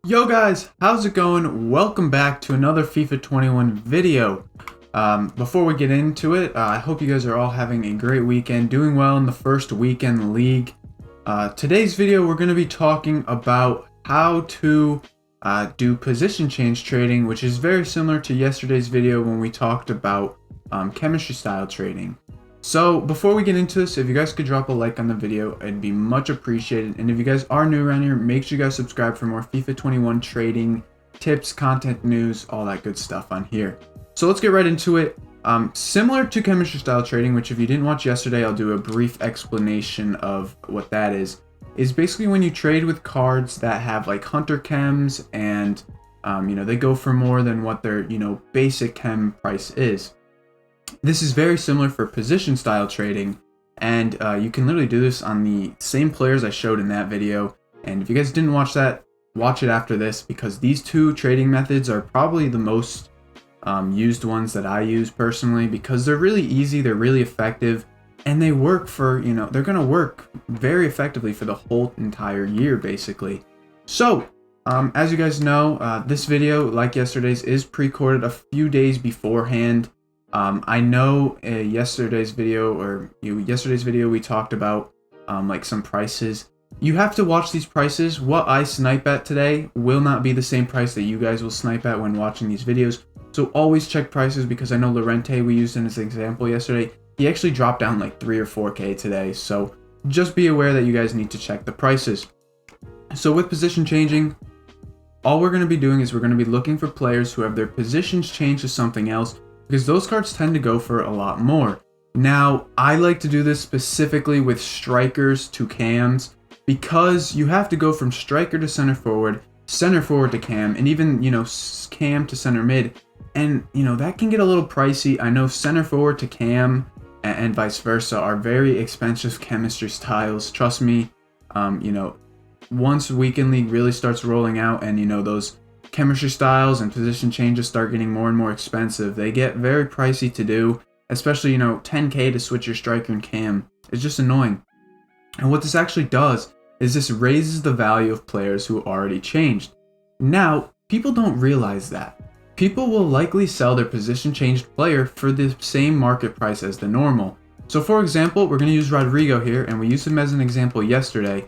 Yo guys, how's it going? Welcome back to another FIFA 21 video. Before we get into it, I hope you guys are all having a great weekend, doing well in the first weekend league. Today's video, we're going to be talking about how to do position change trading, which is very similar to yesterday's video when we talked about chemistry style trading. So before we get into this, if you guys could drop a like on the video, it'd be much appreciated. And if you guys are new around here, make sure you guys subscribe for more FIFA 21 trading tips, content, news, all that good stuff on here. So let's get right into it. Similar to chemistry style trading, which if you didn't watch yesterday, I'll do a brief explanation of what that is basically when you trade with cards that have like hunter chems and they go for more than what their basic chem price is. This is very similar for position style trading, and you can literally do this on the same players I showed in that video. And if you guys didn't watch that, watch it after this, because these two trading methods are probably the most used ones that I use personally, because they're really easy, they're really effective, and they work for, they're going to work very effectively for the whole entire year basically. So as you guys know, this video, like yesterday's, is pre-recorded a few days beforehand. I know yesterday's video we talked about like some prices. You have to watch these prices. What I snipe at today will not be the same price that you guys will snipe at when watching these videos. So always check prices, because I know Lorente, we used in his example yesterday, he actually dropped down like 3 or 4K today. So just be aware that you guys need to check the prices. So with position changing, all we're going to be doing is we're going to be looking for players who have their positions changed to something else, because those cards tend to go for a lot more. Now, I like to do this specifically with strikers to cams, because you have to go from striker to center forward to cam, and even, cam to center mid. And, that can get a little pricey. I know center forward to cam and vice versa are very expensive chemistry styles. Trust me, once Weekend League really starts rolling out and, those chemistry styles and position changes start getting more and more expensive, they get very pricey to do, especially 10k to switch your striker and cam. It's just annoying. And what this actually does is this raises the value of players who already changed. Now, people don't realize that. People will likely sell their position changed player for the same market price as the normal. So for example, we're going to use Rodrigo here, and we used him as an example yesterday.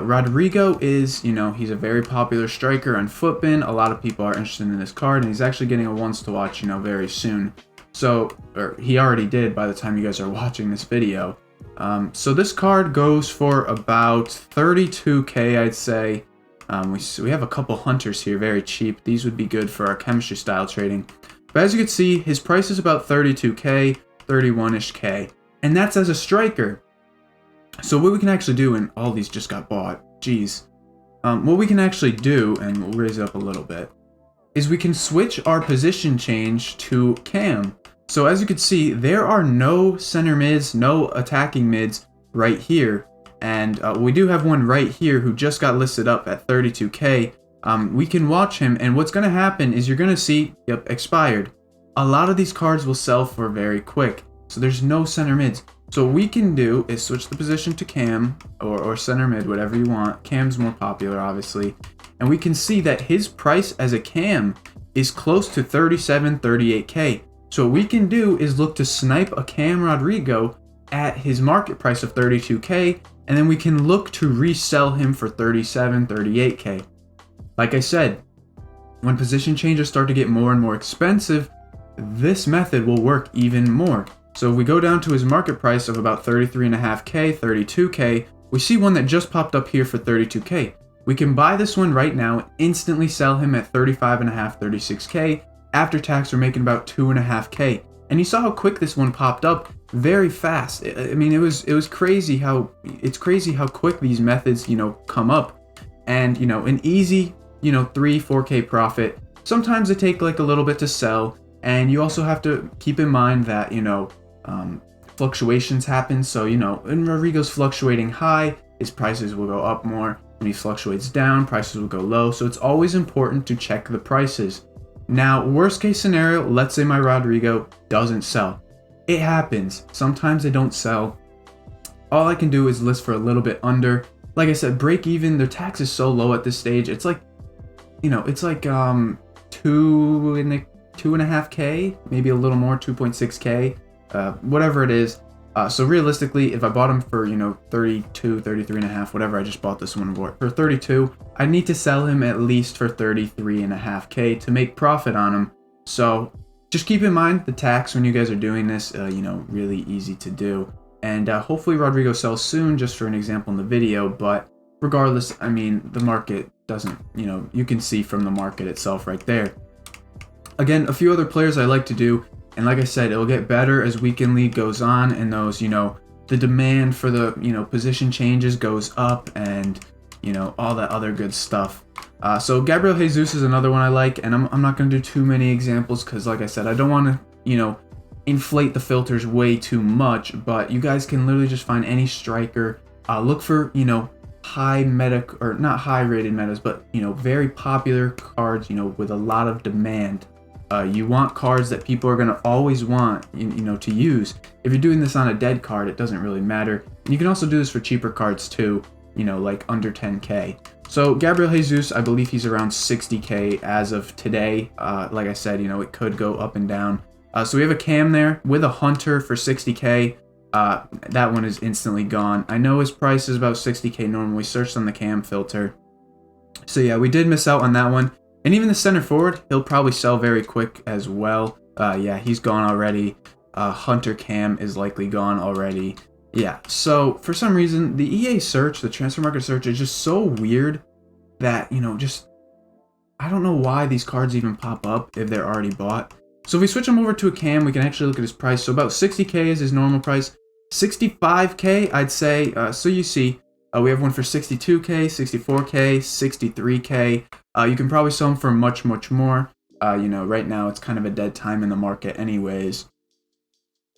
Rodrigo is, he's a very popular striker on Footbin. A lot of people are interested in this card, and he's actually getting a once to watch, very soon. So, or he already did by the time you guys are watching this video. So this card goes for about 32k, I'd say. We have a couple hunters here, very cheap. These would be good for our chemistry style trading. But as you can see, his price is about 32k, 31-ish k, and that's as a striker. So what we can actually do, and all these just got bought, geez. What we can actually do, and we'll raise it up a little bit, is we can switch our position change to cam. So as you can see, there are no center mids, no attacking mids right here. And we do have one right here who just got listed up at 32k. We can watch him, and what's going to happen is you're going to see, yep, expired. A lot of these cards will sell for very quick. So there's no center mids. So what we can do is switch the position to cam or center mid, whatever you want. Cam's more popular, obviously. And we can see that his price as a cam is close to 38k. So what we can do is look to snipe a Cam Rodrigo at his market price of 32k, and then we can look to resell him for 38k. Like I said, when position changes start to get more and more expensive, this method will work even more. So if we go down to his market price of about 33.5k, 32k, we see one that just popped up here for 32k. We can buy this one right now and instantly sell him at 35.5, 36k. After tax, we're making about 2.5k. And you saw how quick this one popped up, very fast. I mean, it was crazy how quick these methods, come up. And, an easy, 3-4k profit. Sometimes they take like a little bit to sell. And you also have to keep in mind that, fluctuations happen. So, when Rodrigo's fluctuating high, his prices will go up more. When he fluctuates down, prices will go low. So it's always important to check the prices. Now, worst case scenario, let's say my Rodrigo doesn't sell. It happens. Sometimes they don't sell. All I can do is list for a little bit under. Like I said, break even, their tax is so low at this stage. It's like it's like 2.5K, maybe a little more, 2.6K, whatever it is. So realistically, if I bought him for 32, 33 and a half, whatever I just bought this one for 32, I need to sell him at least for 33.5K to make profit on him. So just keep in mind the tax when you guys are doing this. Really easy to do. And hopefully Rodrigo sells soon, just for an example in the video. But regardless, I mean, the market doesn't, you can see from the market itself right there. Again, a few other players I like to do, and like I said, it'll get better as weekend league goes on, and those, the demand for the, position changes goes up, and, all that other good stuff. So Gabriel Jesus is another one I like, and I'm not going to do too many examples because, like I said, I don't want to, inflate the filters way too much, but you guys can literally just find any striker, look for, high meta, or not high rated metas, but, very popular cards, with a lot of demand. You want cards that people are going to always want, to use. If you're doing this on a dead card, it doesn't really matter. And you can also do this for cheaper cards too, like under 10K. So Gabriel Jesus, I believe he's around 60K as of today. Like I said, it could go up and down. So we have a Cam there with a Hunter for 60K. That one is instantly gone. I know his price is about 60K normally. Searched on the Cam filter. So yeah, we did miss out on that one. And even the center forward, he'll probably sell very quick as well. Yeah, he's gone already. Hunter Cam is likely gone already. Yeah, so for some reason, the EA search, the transfer market search, is just so weird that, I don't know why these cards even pop up if they're already bought. So if we switch him over to a Cam, we can actually look at his price. So about 60K is his normal price. 65K, I'd say. So you see, we have one for 62K, 64K, 63K. You can probably sell them for much, much more. Right now it's kind of a dead time in the market anyways.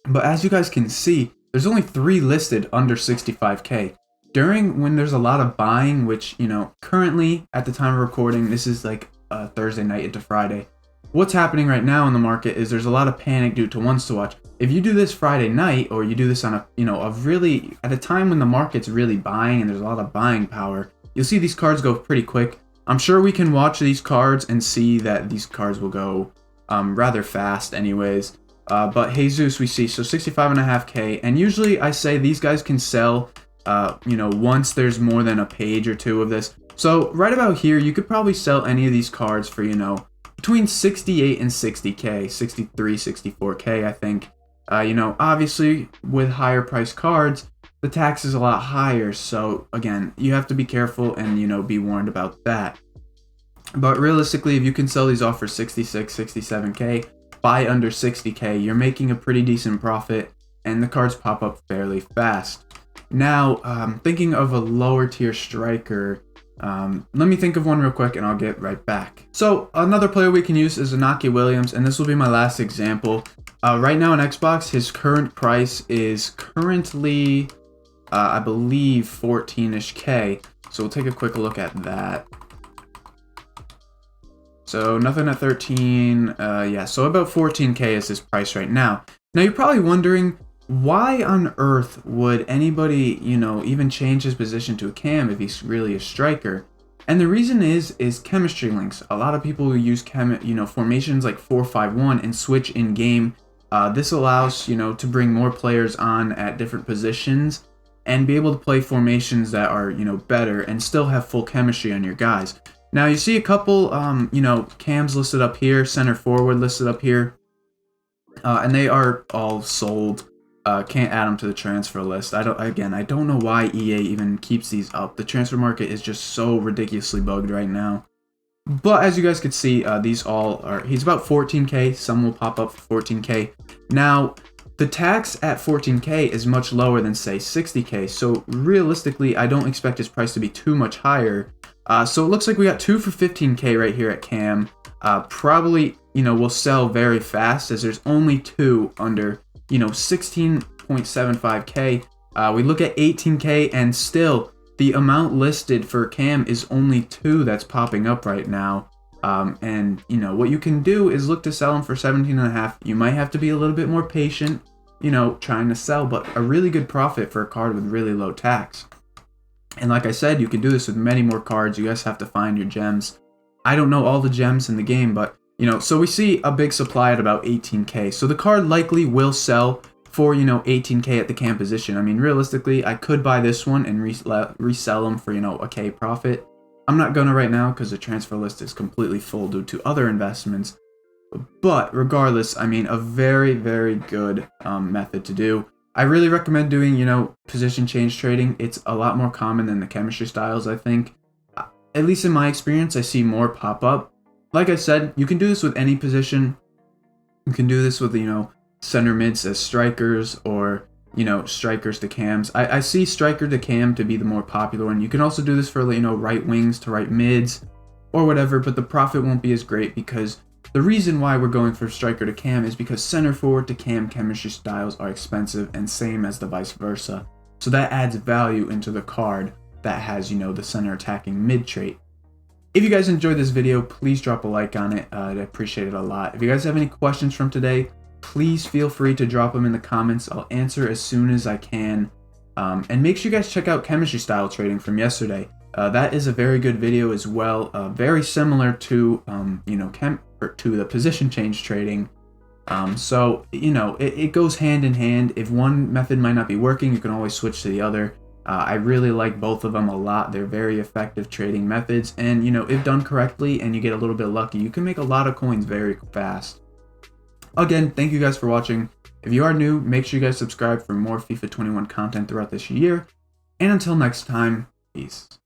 But as you guys can see, there's only 3 listed under 65K. When there's a lot of buying, which, currently at the time of recording, this is like Thursday night into Friday. What's happening right now in the market is there's a lot of panic due to ones to watch. If you do this Friday night, or you do this on at a time when the market's really buying and there's a lot of buying power, you'll see these cards go pretty quick. I'm sure we can watch these cards and see that these cards will go rather fast anyways. But Jesus we see, so 65.5K, and usually I say these guys can sell, once there's more than a page or two of this. So right about here, you could probably sell any of these cards for, between 68 and 60K, 63, 64K, I think. Obviously with higher priced cards, the tax is a lot higher. So again, you have to be careful and, be warned about that. But realistically, if you can sell these off for 66, 67K, buy under 60K, you're making a pretty decent profit, and the cards pop up fairly fast. Now, thinking of a lower tier striker, let me think of one real quick and I'll get right back. So another player we can use is Inaki Williams, and this will be my last example. Right now on Xbox, his current price is currently, I believe, 14-ish K. So we'll take a quick look at that. So nothing at 13, yeah, so about 14K is his price right now. Now you're probably wondering, why on earth would anybody, even change his position to a Cam if he's really a striker? And the reason is chemistry links. A lot of people who use formations like 4-5-1 and switch in game. This allows, to bring more players on at different positions and be able to play formations that are, better and still have full chemistry on your guys. Now you see a couple, Cams listed up here, center forward listed up here, and they are all sold. Can't add them to the transfer list. I don't know why EA even keeps these up. The transfer market is just so ridiculously bugged right now. But as you guys can see, these all are, he's about 14K. Some will pop up for 14K. Now, the tax at 14K is much lower than, say, 60K. So realistically, I don't expect his price to be too much higher. So it looks like we got 2 for 15K right here at Cam. Probably, will sell very fast as there's only 2 under, 16.75K. We look at 18K and still the amount listed for Cam is only 2 that's popping up right now. And what you can do is look to sell them for 17.5. You might have to be a little bit more patient, trying to sell, but a really good profit for a card with really low tax. And like I said, you can do this with many more cards. You guys have to find your gems. I don't know all the gems in the game, but so we see a big supply at about 18k. So the card likely will sell for 18k at the cam position. I mean, realistically, I could buy this one and resell them for a K profit. I'm not gonna right now because the transfer list is completely full due to other investments. But regardless, I mean, a very, very good method to do. I really recommend doing, position change trading. It's a lot more common than the chemistry styles, I think. At least in my experience, I see more pop up. Like I said, you can do this with any position. You can do this with, center mids as strikers or, strikers to cams. I see striker to cam to be the more popular one. You can also do this for, right wings to right mids or whatever, but the profit won't be as great because the reason why we're going for striker to cam is because center forward to cam chemistry styles are expensive, and same as the vice versa. So that adds value into the card that has, the center attacking mid trait. If you guys enjoyed this video, please drop a like on it. I'd appreciate it a lot. If you guys have any questions from today, please feel free to drop them in the comments. I'll answer as soon as I can. And make sure you guys check out chemistry style trading from yesterday. That is a very good video as well. Very similar to, to the position change trading. So, it goes hand in hand. If one method might not be working, you can always switch to the other. I really like both of them a lot. They're very effective trading methods. And, if done correctly and you get a little bit lucky, you can make a lot of coins very fast. Again, thank you guys for watching. If you are new, make sure you guys subscribe for more FIFA 21 content throughout this year. And until next time, peace.